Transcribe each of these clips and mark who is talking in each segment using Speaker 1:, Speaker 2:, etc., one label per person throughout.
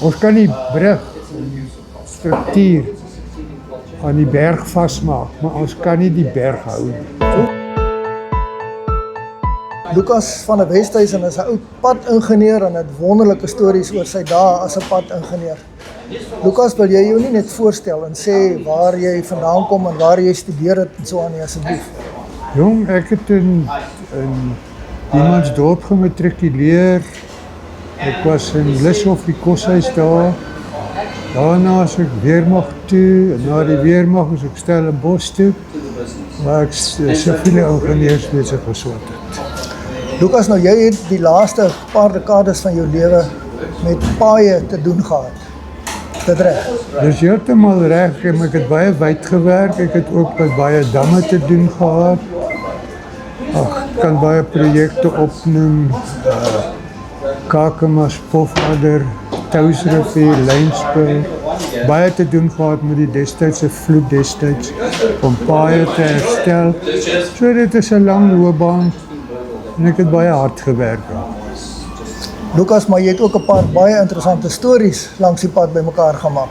Speaker 1: Ons kan die brugstruktuur aan die berg vasmaak, maar ons kan nie die berg hou nie.
Speaker 2: Lucas van der Westhuizen is 'n ou padingenieur en het wonderlike stories oor sy dae as 'n padingenieur. Lucas, wil jy jou nie net voorstel en sê waar jy vandaan kom en waar jy studeer het en so aan nie asseblief?
Speaker 1: Jong, ek het in Niemandsdorp gematrikuleer. Ek was in Lisshof die koshuis daar. Daarna is ek weermag toe, en na die weermag is ek Stellenbosch toe, waar ek siviele ingenieurswese geswat het.
Speaker 2: Lucas, nou jy het die laaste paar dekades van jou lewe met paaie te doen gehad. Is dit reg?
Speaker 1: Dis heeltemal reg, en ek het baie wyd gewerk, ek het ook met baie damme te doen gehad. Ek kan baie projekte opnoem, Kakamas, Pofadder, Touwsrivier, Lynspil, baie te doen gehad met die destydse vloed destyds, om paaie te herstel. So dit is 'n lang loopbaan, en ek het baie hard gewerk.
Speaker 2: Lucas, maar jy het ook 'n paar baie interessante stories langs die pad bymekaar gemaak.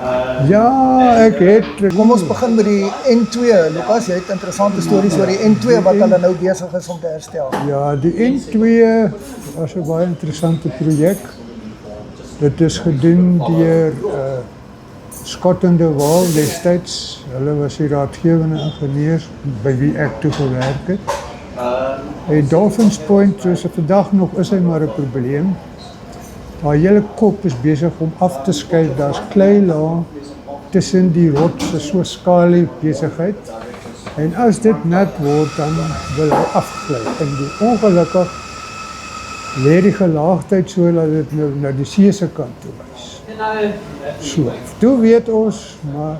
Speaker 1: Ja, ek het...
Speaker 2: Kom ons begin met die N2, Lucas, jy het interessante stories oor die N2 wat hulle nou besig is om te herstel.
Speaker 1: Ja, die N2 was 'n baie interessante projek. Dit is gedoen deur Scott and de Waal destyds. Hulle was die raadgewende ingenieurs by wie ek toe gewerk het. En Dolphins Point, soos vandag nog is hy maar 'n probleem. Haar hele kop is besig om af te skuif. Daar's klei laag tussen die rotse, so skalie besigheid. En as dit nat word, dan wil hy afgly. En die ongelukkig lê die gelaagdheid so dat dit nou na die see se kant toe wys. So, toe weet ons, maar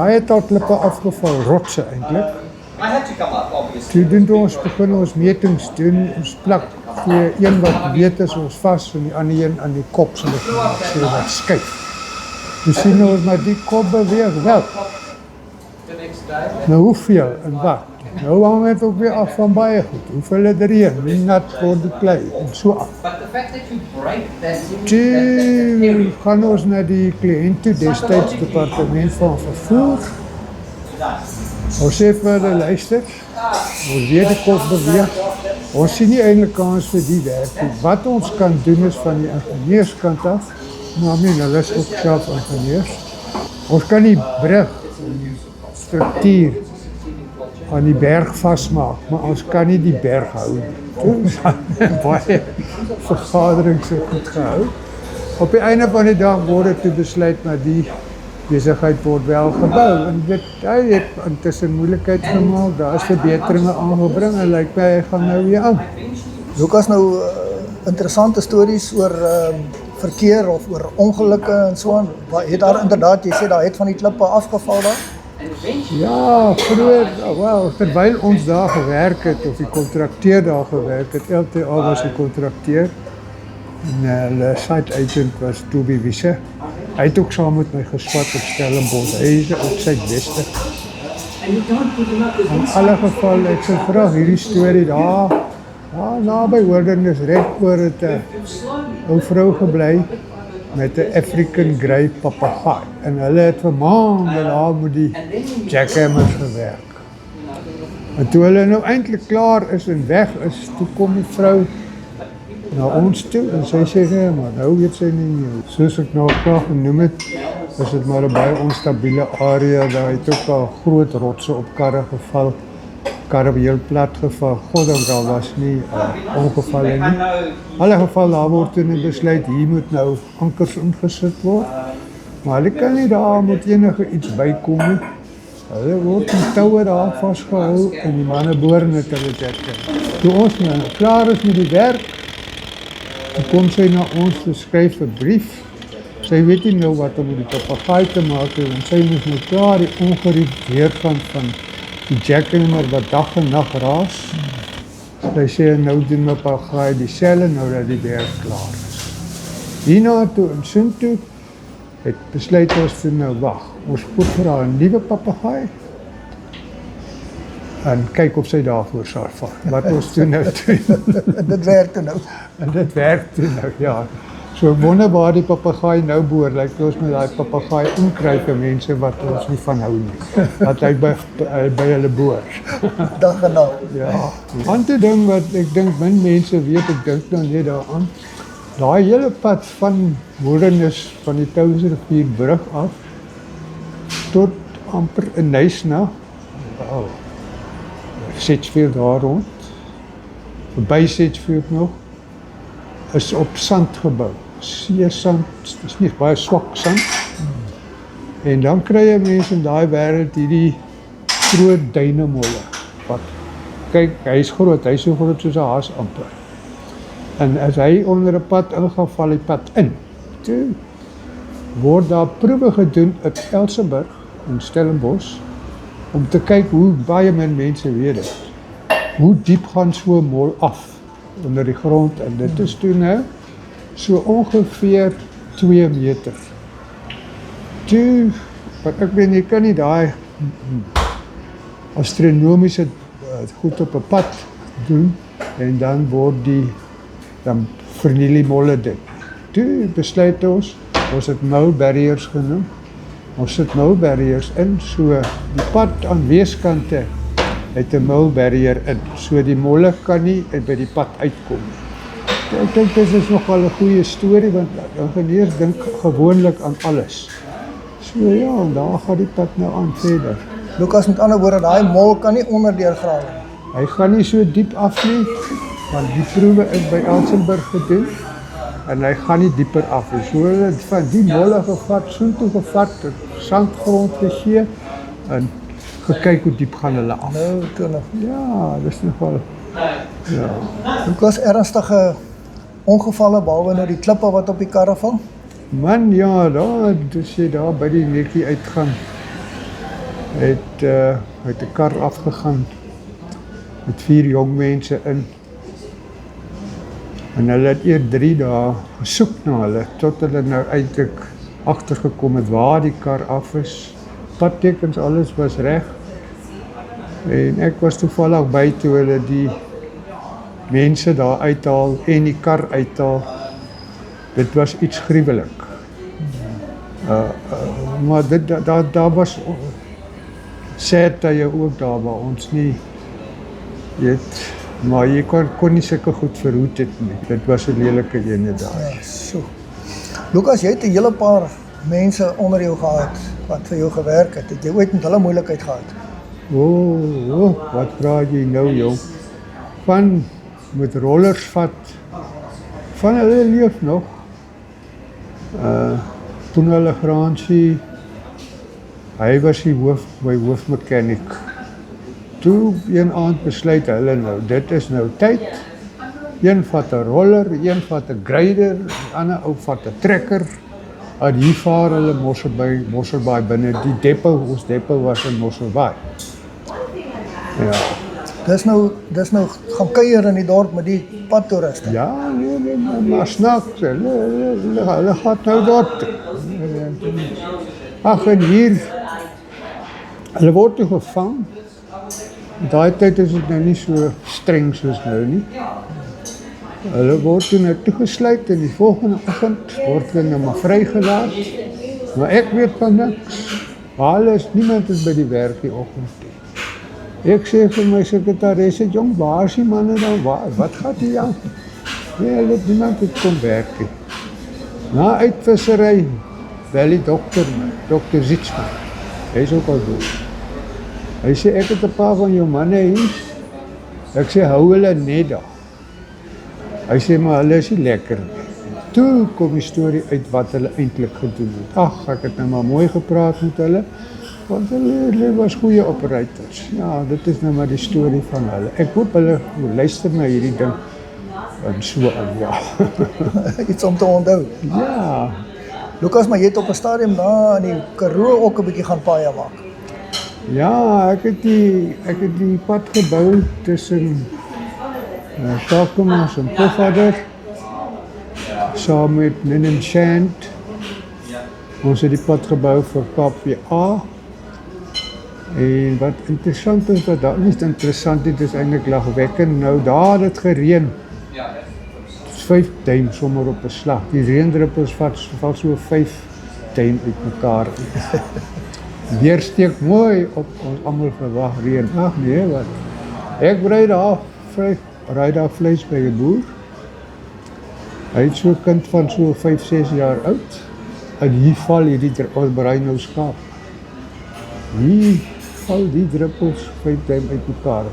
Speaker 1: hy het al klippe afgeval, rotse eintlik. Toe doen ons begin ons metings doen, ons plak vir een wat weet is ons vas en die ander een aan die kop so wat skuif. Toe sien ons maar die kop beweeg wel. Nou hoeveel en wat? Nou hang het ook weer af van baie goed. Hoeveel het erin, hoe nat word die klei en so af. Toe gaan ons na die kliënt toe, destyds departement van vervoer. Ons sê vir hulle, luister, ons weet die kop beweeg, ons sien nie eintlik kans vir die werk nie. Wat ons kan doen is van die ingenieurskant af, maar hulle is ook self ingenieurs. Ons kan die brugstruktuur aan die berg vasmaak, maar ons kan nie die berg hou nie. Toen is baie vergaderings goed gehou. Op die einde van die dag word het toe besluit, maar die besigheid word wel gebou. En hy het intussen moeilikheid gemaak, daar is verbeteringe aangebring en lyk my hy gaan nou weer aan.
Speaker 2: Lucas, nou interessante stories oor verkeer of oor ongelukke en so aan. Het daar inderdaad, jy sê daar het van die klippe afgeval daar?
Speaker 1: Ja, vroeger, terwyl ons daar gewerk het, of die kontrakteur daar gewerk het, LTA was die kontrakteur, en hulle site agent was Toby Wiese. Hy het ook saam met my geswat op Stellenbosch, hy is op Suidweste. In alle geval, ek sal vraag hierdie storie daar, naby Hoordernis, red oor het 'n ou vrou gebly, met 'n African Grey papegaai. En hulle het vir maande daar met die jackhammers gewerk. En toe hulle nou eintlik klaar is en weg is, toe kom die vrou na ons toe en sy sê, nee, maar nou weet sy nie meer. Soos ek nou graag genoem het, is dit maar 'n baie onstabiele area, daar het ook al groot rotse op karre geval. Karre heel plat geval, goddank daar was nie ongevalle nie. In alle geval daar word toen besluit, hier moet nou ankers ingesit word. Maar hulle kan nie daar moet enige iets bykom nie. Hulle word met touwe daar vastgehou en die manne boor net hulle jakke. Toe ons nou klaar is met die werk, toe kom sy na ons te skryf 'n brief. Sy weet nie nou wat om met die papegaai te maak het, en sy moes nou klaar die ongerief weergaan van die jackhammer wat dag en nag raas. Sy sê, nou doen my papegaai dieselfde nou dat die werk klaar is. Hierna toe en sin toe, het besluit ons toe nou wag. Ons koop vir haar 'n nuwe papegaai en kyk of sy daarvoor sal vat. Wat ons toe nou doen.
Speaker 2: Dit werk toe nou.
Speaker 1: En dit werk toe nou, ja. So ek wonder waar die papegaai nou boor, lyk ons met daai papegaai inkruipe mense wat ons nie van hou nie. Dat hy by hulle boor.
Speaker 2: Dag en nag.
Speaker 1: Ja. Ander ding wat ek dink min mense weet, ek dink nou net daaraan. Daai hele pad van Hoornis van die Touwsrivierbrug af tot amper in Nysna, wow, Sedgefield daar rond, verby Sedgefield nog, is op sand gebou. Seesand, dis nie baie swak sand. En dan kry jy mense in daai wêreld hierdie groot duinemolle. Wat kyk, hy's groot, hy's so groot soos 'n haas amper. En as hy onder 'n pad ingaan, val die pad in. Toe word daar proewe gedoen op Elsenburg in Stellenbosch om te kyk hoe baie min mense weet dit. Hoe diep gaan so 'n mol af onder die grond en dit is toe nou so ongeveer 2 meter. Toe, wat ek weet, jy kan nie daai astronomiese goed op 'n pad doen en dan word dan verniel die molle dit. Toe besluit ons het mole barriers genoem. Ons sit mole barriers in, so die pad aan weeskante het 'n mole barrier in, so die molle kan nie by die pad uitkom. Ek dink dit is nogal 'n goeie storie, want ingenieurs dink gewoonlik aan alles. So ja, en daar gaan die pad nou aan verder.
Speaker 2: Lukas, met ander woorde, daai mol kan nie onderdeur grawe nie.
Speaker 1: Hy gaan nie so diep af nie, want die proewe is by Elsenburg gedoen, en hy gaan nie dieper af nie. So hulle het van die molle gevat, soontoe gevat, sandgrond gegee, en gekyk hoe diep gaan hulle af.
Speaker 2: Nou, toe nog.
Speaker 1: Ja, dis nogal, ja.
Speaker 2: Lukas, ernstige ongevalle, behalwe nou die klippe wat op die karre val?
Speaker 1: Man, ja, as jy daar by die nekkie uitgaan, het 'n kar afgegaan, met 4 jong mense in, en hulle het eers 3 dae gesoek na hulle, tot hulle nou eintlik agtergekom het waar die kar af is. Padtekens, alles was reg. En ek was toevallig by toe hulle die mense daar uithaal en die kar uithaal. Dit was iets gruwelik. Maar daar was sad tye ook daar waar ons nie weet, maar jy kon nie sulke goed verhoed het nie. Dit was 'n lelike ene daar.
Speaker 2: Ja, so. Lukas, jy het 'n hele paar mense onder jou gehad wat vir jou gewerk het. Het jy ooit met hulle moeilikheid gehad?
Speaker 1: Wat praat jy nou, jong? Van met rollers vat, van hulle leef nog. Toen hulle Gransie, hy was die hoofmechanic. Toe een aand besluit hulle nou, dit is nou tyd. Een vat 'n roller, een vat 'n grader, die ander ou vat 'n trekker. En hier vaar hulle Mosselbaai binne. Die depot, ons depot was in Mosselbaai. Ja.
Speaker 2: Dis nou gaan kuier in die dorp met die padtoeriste.
Speaker 1: Ja, nee, maar snaaks, hulle gaan nou dorp toe. Ag, en hier, hulle word toe gevang. Daai tyd is dit nou nie so streng soos nou nie. Hulle word toe nou toegesluit en die volgende oggend word hulle nou maar vrygelaat. Maar ek weet van niks. Niemand is by die werk die oggend nie. Ek sê vir my sekretaresse, jong, waar is die manne dan? Wat gaat hier aan? Nee, hulle het niemand het kom werk nie. Na uitvissery, bel die dokter Zietsman. Hy is ook al dood. Hy sê, ek het 'n paar van jou manne hier. Ek sê, hou hulle net daar. Hy sê, maar hulle is nie lekker nie. Toe kom die storie uit wat hulle eintlik gedoen het. Ag, ek het nou maar mooi gepraat met hulle, want hulle was goeie operators. Ja, dit is nou maar die storie van hulle. Ek hoop hulle luister na hierdie ding en so aan, ja.
Speaker 2: Iets om te onthou.
Speaker 1: Ja.
Speaker 2: Lukas, maar jy het op 'n stadium daar in die Karoo ook 'n bietjie gaan paaie maak.
Speaker 1: Ja, ek het die pad gebou tussen Takoma en Pofadder, saam met Ninin Shand. Ons het die pad gebou vir KPA. En wat interessant is, dit is eintlik lagwekkend. Nou daar het gereën. is 5 duim sommer op 'n slag. Die reendruppels val so 5 duim uit mekaar. Weer steek mooi op, ons almal verwag reën. Ag nee, wat. Ek ry daar vleis by 'n boer. Hy het so 'n kind van so 5-6 jaar oud. En hier val ons berei nou skaap. Hier val die druppels 5 duim uit mekaar.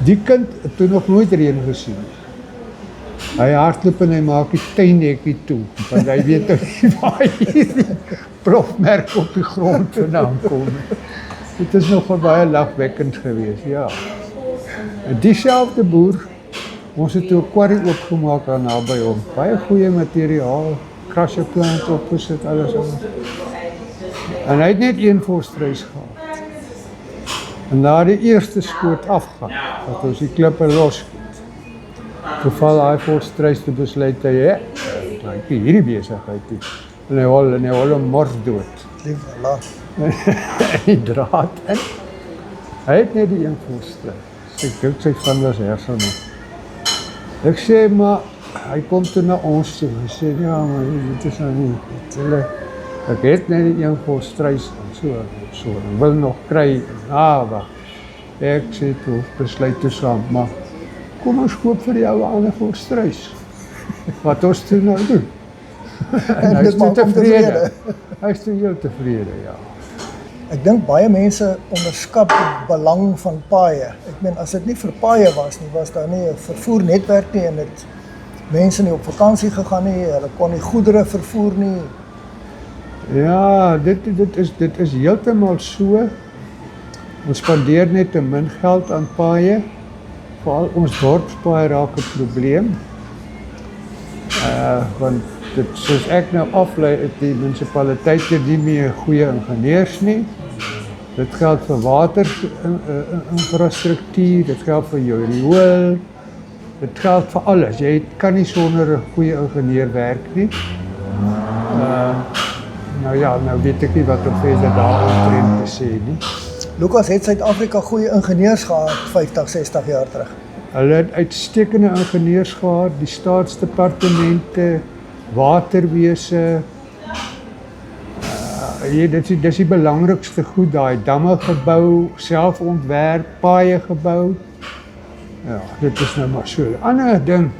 Speaker 1: Die kind het toe nog nooit reën gesien. Hy hardloop en hy maak die tuinhekkie toe, want hy weet nie waar hierdie plofmerk op die grond vandaan kom. Dit is nogal baie lagwekkend geweest, ja. En diezelfde boer, ons het toe 'n quarry oopgemaak daar naby hom. Baie goeie materiaal, krasjeplant opgesit, alles. En hy het net een volstruis gehad. En na die eerste skoot afgaan, dat ons die klippe losskiet. Toe val hy volstruis te besluit hy, ek hierdie besigheid toe. En hy hol hom mors dood. Die draad in. Hy het net die een volstruis. Ek dink sy van was hersene. Ek sê maar, hy kom toe na ons toe. Hy sê, ja, maar dit is nou nie. Ek het net die een volstruis en so. Ek wil nog kry. Wag. Ek sê toe, besluit toe saam, maar kom ons koop vir jou 'n ander volstruis. Wat ons toe nou doen. En hy is toe tevrede. Hy is toe heel tevrede, ja.
Speaker 2: Ek dink baie mense onderskat die belang van paaie. Ek meen, as dit nie vir paaie was nie, was daar nie 'n vervoernetwerk nie en het mense nie op vakansie gegaan nie, hulle kon nie goedere vervoer nie.
Speaker 1: Ja, dit is heeltemal so. Ons spandeer net te min geld aan paaie. Veral ons dorpspaaie raak 'n probleem. Want dit, soos ek nou aflei, het die munisipaliteite nie meer goeie ingenieurs nie. Dit geld vir waterinfrastruktuur, dit geld vir jou riool, dit geld vir alles. Jy kan nie sonder 'n goeie ingenieur werk nie. Nou weet ek nie wat om verder daaromtrent te sê nie.
Speaker 2: Lukas, het Suid-Afrika goeie ingenieurs gehad 50, 60 jaar terug?
Speaker 1: Hulle het uitstekende ingenieurs gehad, die staatsdepartemente, waterwese. Dit is die belangrikste goed, daai damme gebou, self ontwerp, paaie gebou. Ja, dit is nou maar so. 'n Ander ding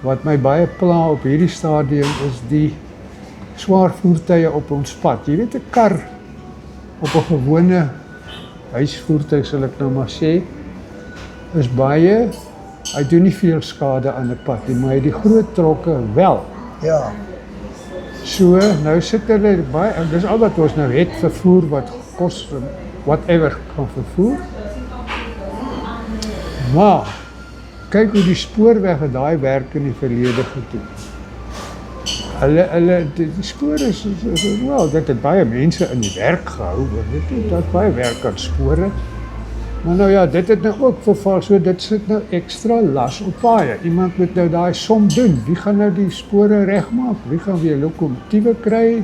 Speaker 1: wat my baie pla op hierdie stadium is die swaar voertuie op ons pad. Jy weet 'n kar op 'n gewone huisvoertuig, sal ek nou maar sê, is baie, hy doen nie veel skade aan 'n pad nie, maar die groot trokke wel.
Speaker 2: Ja.
Speaker 1: So, nou sit hulle baie, en dis al wat ons nou het, vervoer wat kos, whatever kan vervoer. Maar, kyk hoe die spoorweg het daai werk in die verlede gedoen. Die spore is wel, dit het baie mense in die werk gehou, dit het baie werk aan spore. Maar nou ja, dit het nou ook verval, so dit sit nou ekstra las op paaie. Iemand moet nou daai som doen, wie gaan nou die spore regmaak, wie gaan weer lokomotiewe kry,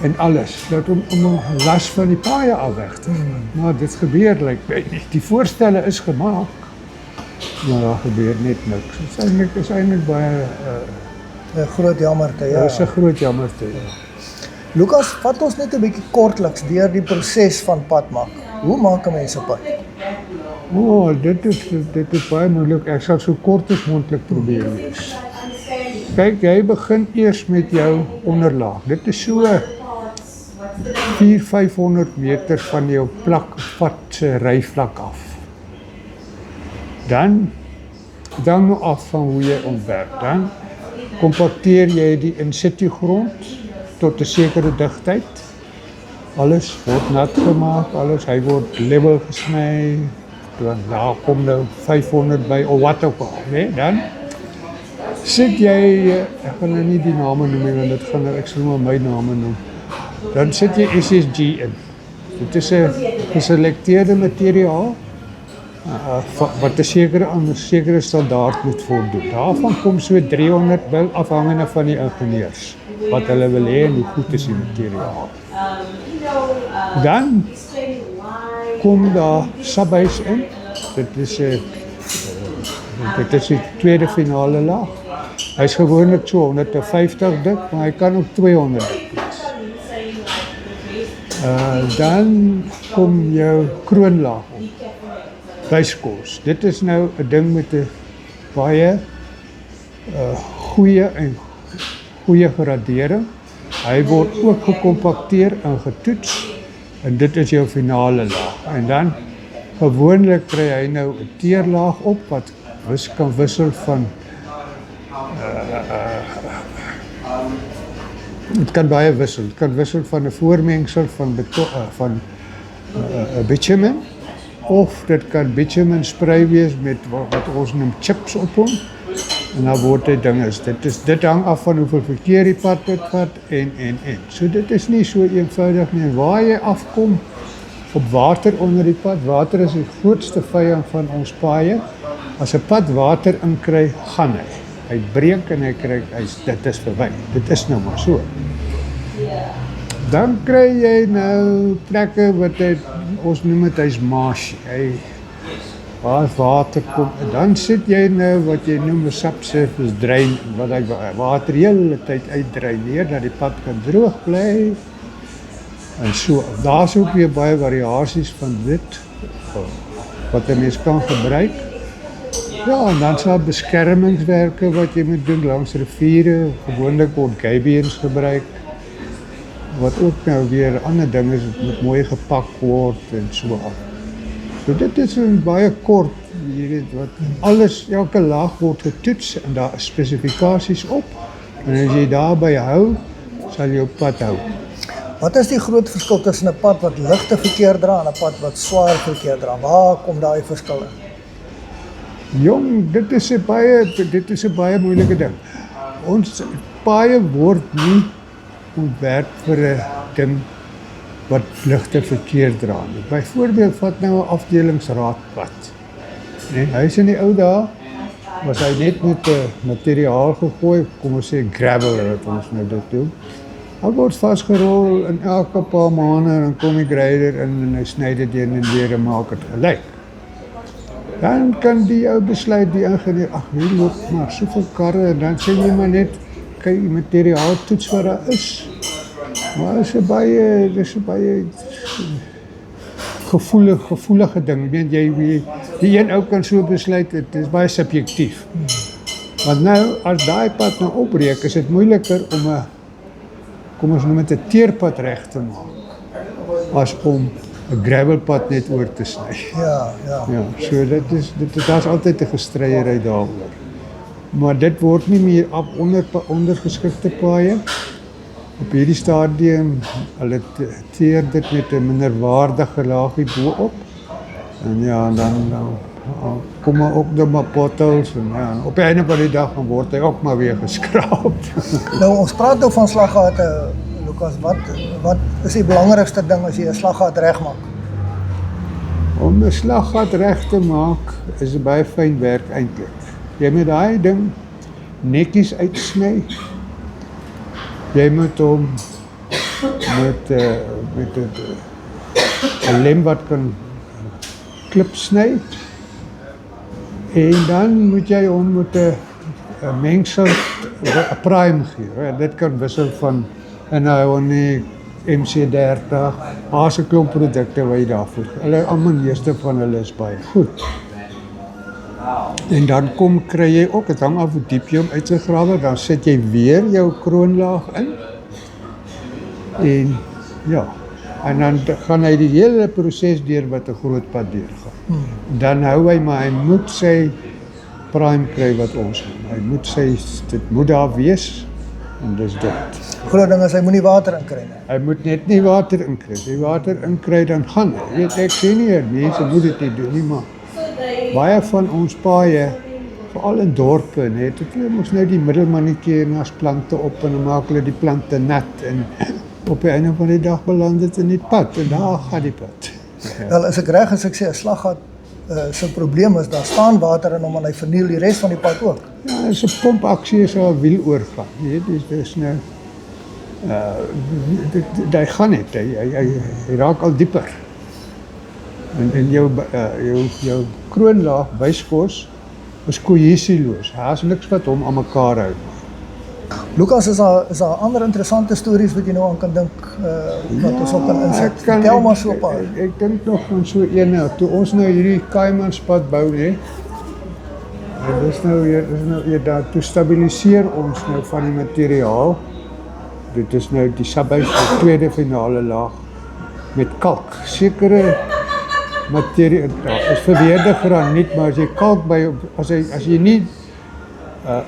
Speaker 1: en alles, dat om 'n las van die paaie af weg te neem. Maar dit gebeur, die voorstelle is gemaak, maar daar gebeur net niks. Dit is eintlik baie
Speaker 2: 'n groot jammerte, ja.
Speaker 1: Dit is 'n groot jammerte, ja.
Speaker 2: Lukas, vat ons net 'n bietjie kortliks deur die proses van pad maak. Hoe maak 'n mens 'n pad?
Speaker 1: Dit is baie moeilik. Ek sal so kort as moontlik probeer wees. Kyk, jy begin eers met jou onderlaag. Dit is so 400-500 meter van jou pad se ryvlak af. Dan af van hoe jy ontwerp. Dan kompakteer jy die in-situ grond tot 'n sekere digtheid. Alles word nat gemaak, hy word level gesny, dan kom nou 500 by, of wat ook al, nee, dan sit jy, ek gaan nou nie die name noem, want dit gaan, ek sal maar my name noem, dan sit jy SSG in. Dit is 'n geselekteerde materiaal, wat 'n sekere standaard moet voldoen. Daarvan kom so 300 bil, afhangende van die ingenieurs, wat hulle wil hê en hoe goed is die materiaal. Dan kom daar subhuis in. Dit is die tweede finale laag. Hy is gewoonlik so 150 dik, maar hy kan ook 200 dik wees. Dan kom jou kroonlaag op. Byskos. Dit is nou 'n ding met 'n baie goeie gradering. Hy word ook gekompakteer en getoets en dit is jou finale laag. En dan gewoonlik kry hy nou 'n teerlaag op wat kan wissel van dit kan baie wissel. Dit kan wissel van 'n voormengsel van bitumen of dit kan bitumen sprei wees met wat ons noem chips op hom. En dan word dit dinge. Dit hang af van hoeveel verkeer die pad dit vat en. So dit is nie so eenvoudig nie. Waar jy afkom op water onder die pad. Water is die grootste vyand van ons paaie. As 'n pad water inkry, gaan hy. Hy breek en dit is verby. Dit is nou maar so. Dan kry jy nou plekke wat ons noem dit hy's marshy. Waar water kom, dan sit jy nou wat jy noem 'n subsurface drain, wat hy water hele tyd uitdreineer dat die pad kan droog bly. En so, daar's ook weer baie variasies van dit wat 'n mens kan gebruik. Ja, en dan sal beskermingswerke wat jy moet doen langs riviere, gewoonlik word gabions gebruik. Wat ook nou weer ander dinge is, het moet mooi gepak word en so af. So dit is een baie kort, jy weet wat, elke laag word getoets en daar is spesifikasies op. En as jy daarby hou, sal jou pad hou.
Speaker 2: Wat is die groot verskil tussen 'n pad wat ligte verkeer dra en 'n pad wat swaar verkeer dra? Waar kom daai verskil in?
Speaker 1: Jong, dit is 'n baie moeilike ding. Ons paaie word nie ontwerp vir 'n ding wat ligte verkeer dra nie. Byvoorbeeld vat nou 'n afdelingsraadpad. Nee, hy is in die ou dae was hy net met materiaal gegooi, kom ons sê gravel wat ons nou dit doen. Hy word vasgerol in elke paar maande en dan kom die grader in en hy sny dit heen en weer en maak dit gelyk. Dan kan die ou besluit, die ingenieur, hier loop maar soveel karre en dan sê jy maar net, kyk die materiaal toets wat daar is. Maar dit is 'n baie gevoelige ding. Ek meen die een ou kan so besluit, dit is baie subjektief. Want nou as daai pad nou opbreek, is dit moeiliker om kom ons noem dit 'n teerpad reg te maak as om 'n gravelpad net oor te sny.
Speaker 2: Ja.
Speaker 1: Ja, so daar's altyd 'n gestryery daaroor. Maar dit word nie meer ondergeskikte paaie. Op hierdie stadium, hulle teer dit met 'n minderwaardige laagie bo-op. En ja, dan kom ook nog maar potholes en ja, op die einde van die dag word hy ook maar weer geskraap.
Speaker 2: Nou ons praat nou van slaggate, Lukas, wat is die belangrikste ding as jy 'n slaggat regmaak?
Speaker 1: Om 'n slaggat reg te maak is 'n baie fyn werk eintlik. Jy moet daai ding netjies uitsny. Jy moet hom met 'n lem wat kan klip sny. En dan moet jy hom met 'n mengsel, 'n prime gee. Dit kan wissel van NiONIC, MC30, daar's 'n klomp produkte wat jy daarvoor. Meeste van hulle is baie goed. En dan kry jy ook, dit hang af hoe diep jy hom uitgegrawe, dan sit jy weer jou kroonlaag in. En ja, en dan gaan hy die hele proses deur wat 'n groot pad deurgaan. Dan hou hy, maar hy moet sy prime kry wat ons noem. Dit moet daar wees en dis dit.
Speaker 2: Groot ding is hy moenie water inkry nie.
Speaker 1: Hy moet net nie water inkry. As hy water inkry dan gaan hy. Weet ek sê nie, mense moet dit nie doen nie, maar baie van ons paaie, veral in dorpe, het hulle mos nou die middelmannetjie en as plante op en dan maak hulle die plante nat en op die einde van die dag beland dit in die pad en daar gaan die pad.
Speaker 2: Wel, as ek reg as ek sê 'n slaggat se probleem is, daar staan water in hom en hy verniel die res van die pad ook.
Speaker 1: Ja, as 'n pompaksie is 'n wiel oorgaan. Jy weet, dis nou hy gaan net, hy raak al dieper. En jou kroonlaag byskos is cohesieloos. Daar's niks wat hom aan mekaar hou.
Speaker 2: Lukas, is daar ander interessante stories wat jy nou aan kan dink wat ons op kan insit? Vertel maar so 'n paar.
Speaker 1: Ek dink nog aan so ene, toe ons nou hierdie Kaimanspad bou, hè. En dis nou daar toe stabiliseer ons nou van die materiaal. Dit is nou die Subhuis, die tweede finale laag met kalk. Sekere materie is verweerde graniet, maar as jy kalk by as jy nie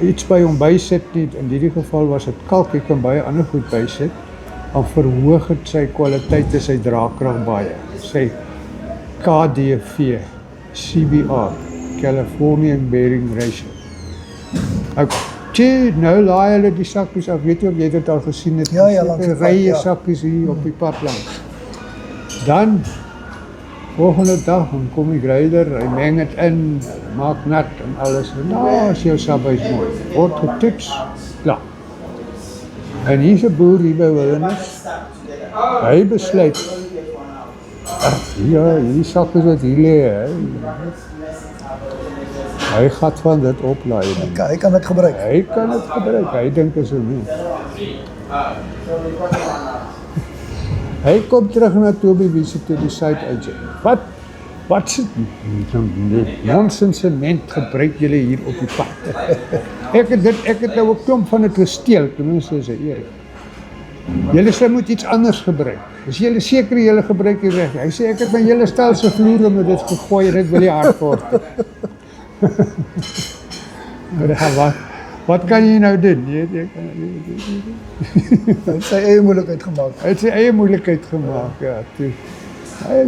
Speaker 1: iets by hom bysit nie, in hierdie geval was dit kalk, jy kan baie ander goed bysit, dan verhoog het sy kwaliteit en sy draagkrag baie. Sy KDV, CBR, Californian Bearing Ratio. Nou laai hulle die sakkies af, weet jy of jy dit al gesien het?
Speaker 2: Ja, langs die pad,
Speaker 1: rye sakkies hier op die pad langs. Dan volgende dag, dan kom die grader, hy meng het in, maak nat en alles. En nou is jou Subhuis mooi. Word getoets, klaar. En hier's 'n boer hier by Willemers. Hy besluit, hierdie sakkies wat hier lê, hy gaat van dit oplaai.
Speaker 2: Hy kan dit gebruik.
Speaker 1: Hy dink is nie. Hy kom terug na Toby Wiese toe die suid uitsit. Wat sit nonsens sement gebruik julle hier op die pad? Ek het nou 'n klomp van dit gesteel, tenminste is hy eerlik. Julle sê moet iets anders gebruik. Is julle seker julle gebruik dit reg? Hy sê ek het my hele stel se vloere met dit gegooi en dit wil nie hard word. Wat kan jy nou doen?
Speaker 2: Hy het sy eie moeilikheid gemaak.
Speaker 1: Ja.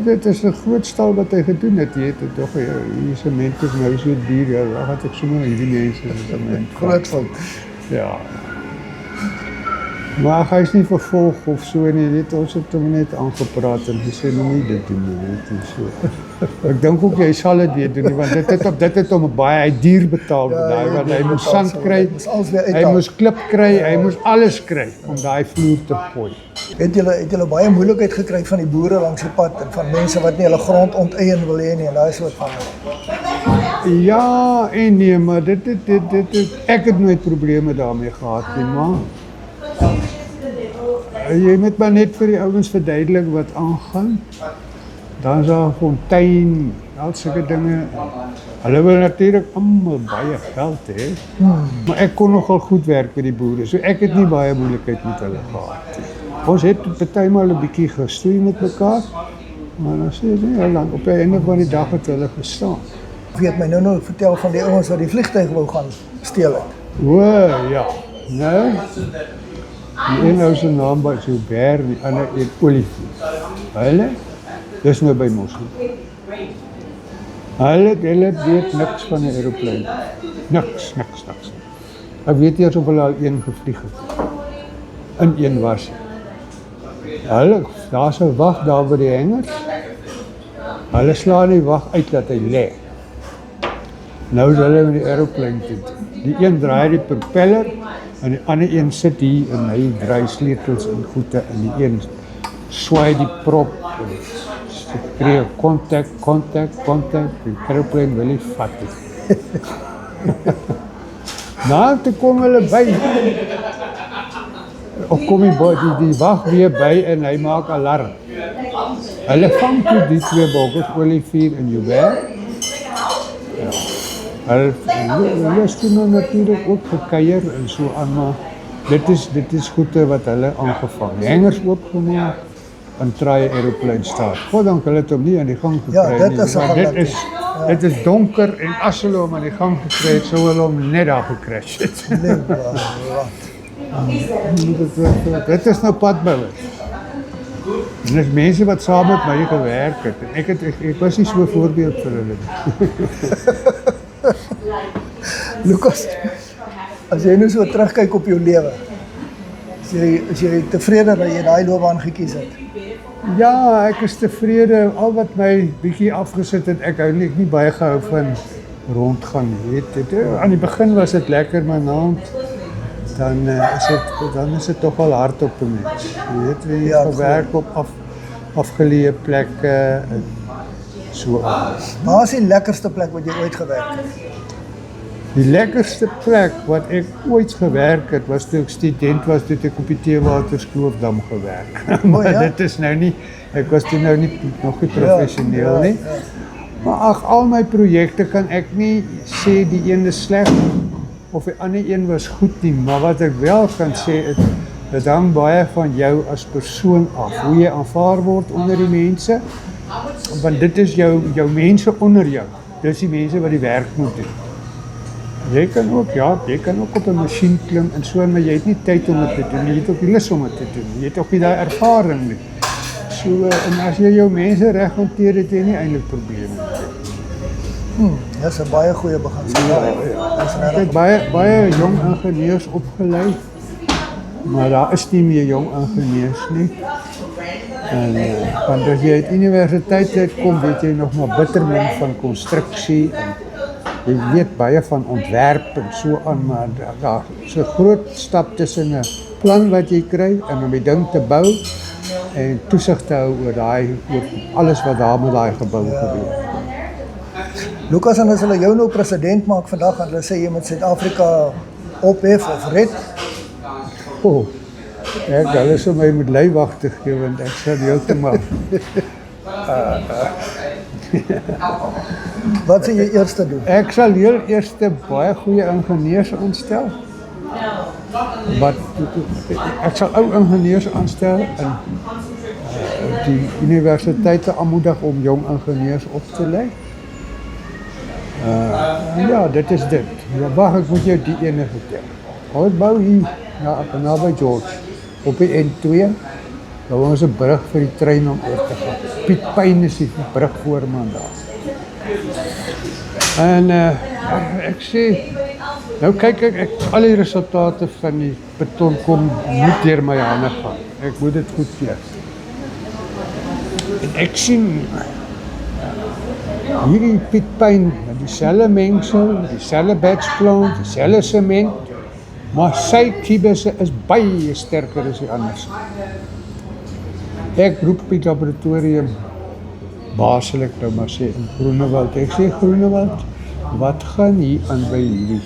Speaker 1: Dit is 'n groot stal wat hy gedoen het. Jy het tog hier sement is nou so duur. Ja, dan het ek sommer hierdie mense sement.
Speaker 2: Groot fout.
Speaker 1: Ja. Maar hy is nie vervolg of so nie. Weet ons het hom net aangepraat en gesê nou nie dit doen nie, weet en so. Ek dink ook jy sal dit weer doen nie, want dit het hom baie duur betaal vir daai, want hy moes sand kry, hy moes klip kry, hy moes alles kry om daai vloer te gooi.
Speaker 2: Het julle baie moeilikheid gekry van die boere langs die pad en van mense wat nie hulle grond onteien wil hê nie en daai soort van.
Speaker 1: Ja en nee, maar dit ek het nooit probleme daarmee gehad nie, maar jy moet maar net vir die ouens verduidelik wat aangaan. Dan is daar 'n fontein, al sulke dinge. Hulle wil natuurlik almal baie geld hê. Maar ek kon nogal goed werk met die boere, so ek het nie baie moeilikheid met hulle gehad nie. Ons het partymal 'n bietjie gestoei met mekaar, maar dan sê jy dan op die einde van die dag het hulle gestaan.
Speaker 2: Weet my nou vertel van die ouens wat die vliegtuig wou gaan steel het.
Speaker 1: O ja, nou. Die een ou se naam was Joubert, die ander een Olivier. Hulle, dis nou by Moslem. Hulle weet niks van 'n aeroplein. Niks. Ek weet nie of hulle al een gevlieg het. In een was. Daar's 'n wag daar by die hangars. Hulle slaan die wag uit dat hy lê. Nou is hulle met die aeroplein te doen. Die een draai die propeller en die ander een sit hier en hy draai sleutels en goede en die een swaai die prop en kry kontak, die aeroplein wil nie vat nie. Nou toe kom hulle by, of kom die wag weer by en hy maak alarm. Hulle vang toe die twee bokkers, Olivier en Joubert. Ja. Hulle is toen natuurlijk ook gekeier en so aan, maar dit is goede wat hulle aangevang. Die hangers oopgemaak en traai aeroplein staat. Goddank hulle het hom nie aan die gang gekry
Speaker 2: ja,
Speaker 1: dit is donker en as hulle hom aan die gang gekry het, sou hulle hom net daar gecrash het. Dit is nou padbouers. En dis mense wat saam met my gewerk het. En ek was nie so 'n voorbeeld vir hulle nie.
Speaker 2: Lukas, as jy nou so terugkyk op jou lewe, is jy tevrede dat jy daai loopbaan gekies het?
Speaker 1: Ja, ek is tevrede. Al wat my bietjie afgesit het, ek hou nie baie gehou van rondgaan nie. Aan die begin was dit lekker, maar dan is dit toch wel hard op 'n mens. Jy weet, jy gewerk op afgeleë plekke en so aan.
Speaker 2: Waar is die lekkerste plek wat jy ooit gewerk het?
Speaker 1: Die lekkerste plek wat ek ooit gewerk het, was toe ek student was, toe ek op die Theewaterskloofdam gewerk. Maar
Speaker 2: ja?
Speaker 1: dit is nou nie, ek was toe nou nie, nog nie professioneel nie. Maar ag, al my projekte kan ek nie sê die een is sleg of die ander een was goed nie, maar wat ek wel kan sê, dit hang baie van jou as persoon af, hoe jy aanvaar word onder die mense, want dit is jou mense onder jou, dis die mense wat die werk moet doen. Jy kan ook op 'n masjien klim en so, maar jy het nie tyd om dit te doen, jy het ook nie lus om dit te doen, jy het ook nie daai ervaring nie. So, en as jy jou mense reg hanteer, het jy nie eintlik probleme nie.
Speaker 2: Dis 'n baie goeie beginsel.
Speaker 1: Ek het baie jong ingenieurs opgelei, maar daar is nie meer jong ingenieurs nie. En want as jy uit universiteit uitkom, weet jy nog maar bitter min van konstruksie en jy weet baie van ontwerp en so aan, maar daar is 'n groot stap tussen 'n plan wat jy kry en om die ding te bou en toesig te hou oor alles wat daar met daai gebou gebeur.
Speaker 2: Lukas, en as hulle jou nou president maak vandag en hulle sê jy moet Suid-Afrika ophef of red,
Speaker 1: Hulle sou my moet leiwagte gee, want ek sal heeltemal
Speaker 2: wat sal jy eers doen?
Speaker 1: Ek sal heel eers baie goeie ingenieurs aanstel. Ek sal ou ingenieurs aanstel en die universiteite aanmoedig om jong ingenieurs op te lei. Ja, dit is dit. Ja, wag, ek moet jou die ene vertel. Ons bou hier naby George op die N2. Daar was 'n brug vir die trein om oor te gaan. Piet Pyn is die brugvoorman daar. En ek sê, nou kyk ek al die resultate van die beton kom moet deur my hande gaan. Ek moet dit goedkeur. En ek sien hierdie Piet Pyn, dieselfde mengsel, dieselfde batchplant, dieselfde sement, maar sy kubusse is baie sterker as die ander. Ek roep op die laboratorium baas sal ek nou maar sê in Groenewald. Ek sê Groenewald, wat gaan hier aan by hierdie?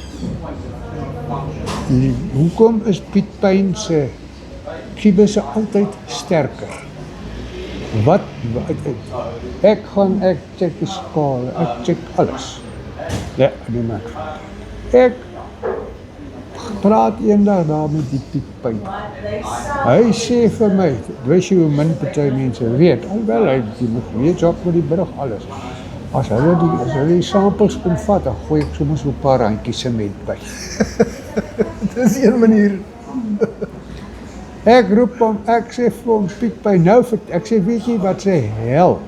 Speaker 1: Hoekom is Piet Pyn se kubusse altyd sterker? Ek check die skaal, ek check alles. Ja, nee man. Ek praat eendag daar met die Piet Pyn. Hy sê vir my, weet jy hoe min party mense weet, alhoewel hy weet job met die brug alles. As hulle die samples kom vat, dan gooi ek soms 'n paar randjies sement by.
Speaker 2: Dis een manier.
Speaker 1: Ek roep hom, ek sê vir hom, Piet Pyn, nou, ek sê, weet jy wat sê, hel,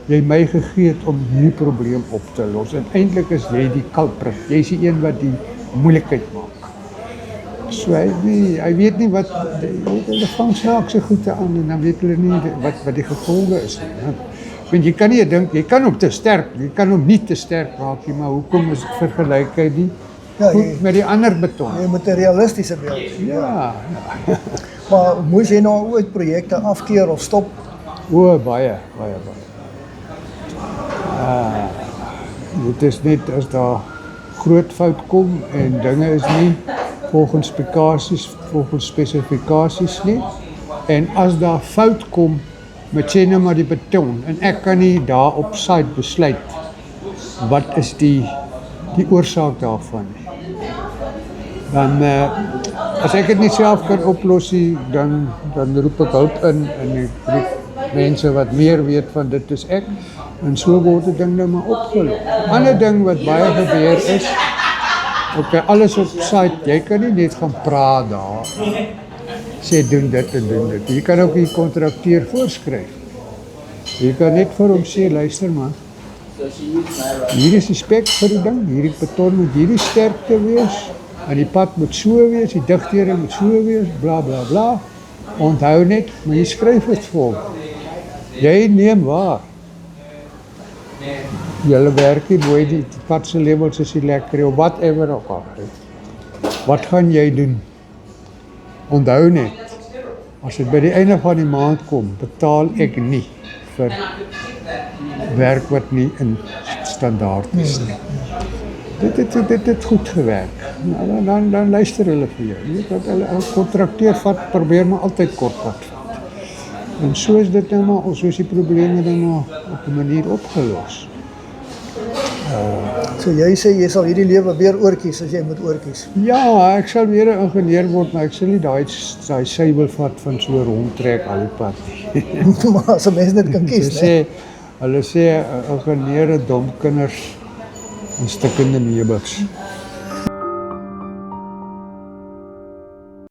Speaker 1: jy my gegee het om hierdie probleem op te los, en eintlik is jy die culprit, jy is die een wat die moeilikheid maak. So hy weet nie wat, hulle vang snaakse goede aan, en dan weet hulle nie wat die gevolge is. Want jy kan nie dink, jy kan hom te sterk, jy kan hom nie te sterk maak nie, maar hoekom is vergelyk hy nie goed met die ander beton?
Speaker 2: Jy moet 'n realistiese beeld.
Speaker 1: Ja.
Speaker 2: Maar moes jy nou ooit projekte afkeer of stop?
Speaker 1: Baie. Dit is net as daar groot fout kom en dinge is nie volgens spesifikasies nie. En as daar fout kom met sê nou maar die beton en ek kan nie daar op site besluit wat is die oorsaak daarvan nie. Dan as ek dit nie self kan oplos nie, dan roep ek hulp in en ek roep mense wat meer weet van dit is ek en so word die ding nou maar opgelos. Ander ding wat baie gebeur is, alles op site, jy kan nie net gaan praat daar, sê doen dit en doen dit. Jy kan ook die kontrakteur voorskryf. Jy kan net vir hom sê, luister man, hier is die spek vir die ding, hierdie beton moet hierdie sterkte wees, en die pad moet so wees, die digtering moet so wees, bla bla bla. Onthou net, maar jy skryf dit vir hom. Jy neem waar. Julle werk nie mooi, die pad se labels is nie lekker, of whatever ook al. Wat gaan jy doen? Onthou net, as dit by die einde van die maand kom, betaal ek nie vir werk wat nie in standaard is nie. dit het goed gewerk. Nou, dan luister hulle vir jou. Jy weet wat hulle kontrakteer vat, probeer maar altyd kortpad vat. En so is dit nou maar, soos die probleme dan maar op 'n manier opgelos.
Speaker 2: So jy sê jy sal hierdie lewe weer oorkies as jy moet oorkies.
Speaker 1: Ja, ek sal weer 'n ingenieur word, maar ek sal nie daai suiwel vat van so rondtrek al die pad nie.
Speaker 2: Maar as 'n mens net kan kies, né?
Speaker 1: Hulle sê ingenieure dom kinders en stikkende meubels.